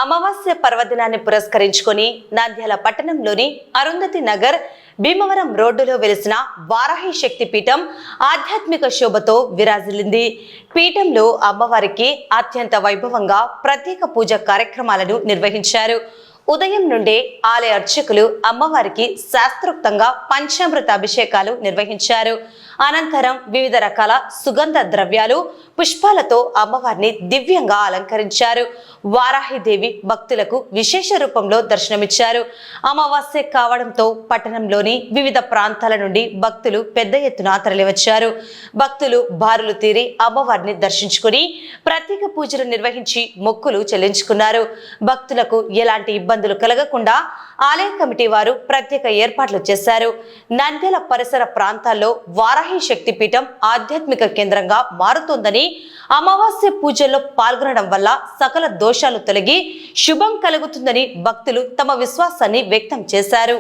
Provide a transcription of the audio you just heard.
అమావాస్య పర్వదినాన్ని పురస్కరించుకొని నంద్యాల పట్టణంలోని అరుంధతి నగర్ భీమవరం రోడ్డులో వెలిసిన వారాహి శక్తి పీఠం ఆధ్యాత్మిక శోభతో విరాజిల్లింది. పీఠంలో అమ్మవారికి అత్యంత వైభవంగా ప్రత్యేక పూజ కార్యక్రమాలను నిర్వహించారు. ఉదయం నుండే ఆలయ అర్చకులు అమ్మవారికి శాస్త్రోక్తంగా పంచామృత అభిషేకాలు నిర్వహించారు. అనంతరం వివిధ రకాల సుగంధ ద్రవ్యాలు, పుష్పాలతో అమ్మవారిని దివ్యంగా అలంకరించారు. వారాహిదేవి భక్తులకు విశేష రూపంలో దర్శనమిచ్చారు. అమావాస్య కావడంతో పట్టణంలోని వివిధ ప్రాంతాల నుండి భక్తులు పెద్ద ఎత్తున తరలివచ్చారు. భక్తులు బారులు తీరి అమ్మవారిని దర్శించుకుని ప్రత్యేక పూజలు నిర్వహించి మొక్కులు చెల్లించుకున్నారు. భక్తులకు ఎలాంటి ఇబ్బందులు కలగకుండా ఆలయ కమిటీ వారు ప్రత్యేక ఏర్పాట్లు చేశారు. నంద్యాల పరిసర ప్రాంతాల్లో వారాహి శక్తి పీఠం ఆధ్యాత్మిక కేంద్రంగా మారుతోందని, అమావాస్య పూజల్లో పాల్గొనడం వల్ల సకల దోషాలు తొలగి శుభం కలుగుతుందని భక్తులు తమ విశ్వాసాన్ని వ్యక్తం చేశారు.